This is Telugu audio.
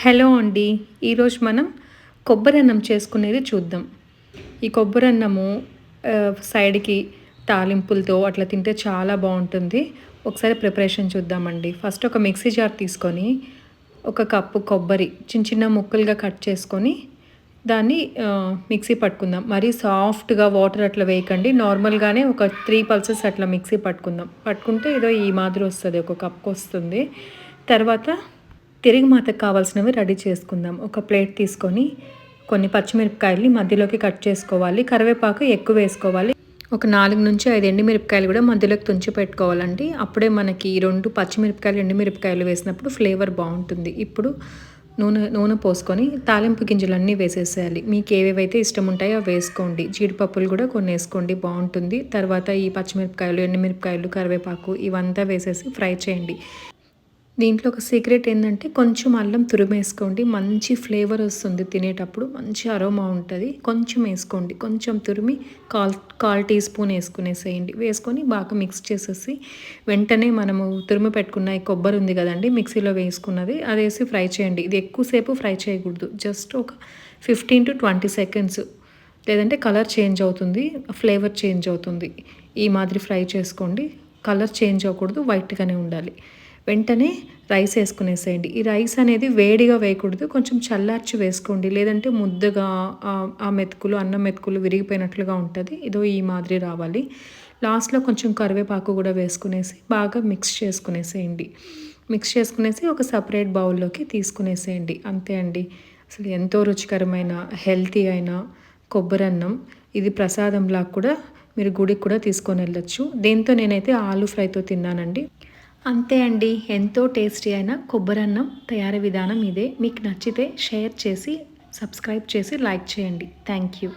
హలో అండి. ఈరోజు మనం కొబ్బరన్నం చేసుకునేది చూద్దాం. ఈ కొబ్బరన్నము సైడ్‌కి తాలింపులతో అట్లా తింటే చాలా బావుంటుంది. ఒకసారి ప్రిపరేషన్ చూద్దామండి. ఫస్ట్ ఒక మిక్సీ జార్ తీసుకొని, ఒక కప్పు కొబ్బరి చిన్న చిన్న ముక్కలుగా కట్ చేసుకొని, దాన్ని మిక్సీ పట్టుకుందాం. మరీ సాఫ్ట్‌గా వాటర్ అట్లా వేయకండి. నార్మల్‌గానే ఒక 3 పల్సెస్ అట్లా మిక్సీ పట్టుకుందాం. పట్టుకుంటే ఏదో ఈ మాదిరి వస్తది. ఒక కప్‌కొస్తుంది. తర్వాత తిరగమాతకు కావాల్సినవి రెడీ చేసుకుందాం. ఒక ప్లేట్ తీసుకొని కొన్ని పచ్చిమిరపకాయలని మధ్యలోకి కట్ చేసుకోవాలి. కరివేపాకు ఎక్కువ వేసుకోవాలి. ఒక 4-5 ఎండుమిరపకాయలు కూడా మధ్యలోకి తుంచి పెట్టుకోవాలండి. అప్పుడే మనకి 2 పచ్చిమిరపకాయలు, ఎండుమిరపకాయలు వేసినప్పుడు ఫ్లేవర్ బావుంటుంది. ఇప్పుడు నూనె పోసుకొని తాలింపు గింజలన్నీ వేసేసేయాలి. మీకు ఏవేవైతే ఇష్టం ఉంటాయో అవి వేసుకోండి. జీడిపప్పులు కూడా కొన్ని వేసుకోండి, బావుంటుంది. తర్వాత ఈ పచ్చిమిరపకాయలు, ఎండుమిరపకాయలు, కరివేపాకు ఇవంతా వేసేసి ఫ్రై చేయండి. దీంట్లో ఒక సీక్రెట్ ఏంటంటే కొంచెం అల్లం తురిమేసుకోండి. మంచి ఫ్లేవర్ వస్తుంది తినేటప్పుడు. మంచి అరోమా ఉంటది. కొంచెం వేసుకోండి. కొంచెం తురిమి కాల్ టీ స్పూన్ వేసుకునేసేయండి. వేసుకొని బాగా మిక్స్ చేసేసి వెంటనే మనము తురిమి పెట్టుకున్న ఈ కొబ్బరి ఉంది కదండీ మిక్సీలో వేసుకున్నది అదేసి ఫ్రై చేయండి. ఇది ఎక్కువసేపు ఫ్రై చేయకూడదు. జస్ట్ ఒక 15-20 సెకండ్స్, లేదంటే కలర్ చేంజ్ అవుతుంది, ఫ్లేవర్ చేంజ్ అవుతుంది. ఈ మాదిరి ఫ్రై చేసుకోండి. కలర్ చేంజ్ అవ్వకూడదు, వైట్‌గానే ఉండాలి. వెంటనే రైస్ వేసుకునేసేయండి. ఈ రైస్ అనేది వేడిగా వేయకూడదు, కొంచెం చల్లార్చి వేసుకోండి. లేదంటే ముద్దగా ఆ మెతుకులు, అన్నం మెతుకులు విరిగిపోయినట్లుగా ఉంటుంది. ఇదో ఈ మాదిరి రావాలి. లాస్ట్‌లో కొంచెం కరివేపాకు కూడా వేసుకునేసి బాగా మిక్స్ చేసుకునేసేయండి. మిక్స్ చేసుకునేసి ఒక సపరేట్ బౌల్లోకి తీసుకునేసేయండి. అంతే అండి. అసలు ఎంతో రుచికరమైన హెల్తీ అయిన కొబ్బరన్నం. ఇది ప్రసాదంలా కూడా మీరు గుడికి కూడా తీసుకొని వెళ్ళొచ్చు. దీంతో నేనైతే ఆలు ఫ్రైతో తిన్నానండి. అంతే అండి. ఎంతో టేస్టీ అయిన కొబ్బరన్నం తయారీ విధానం ఇదే. మీకు నచ్చితే షేర్ చేసి, సబ్స్క్రైబ్ చేసి, లైక్ చేయండి. Thank you.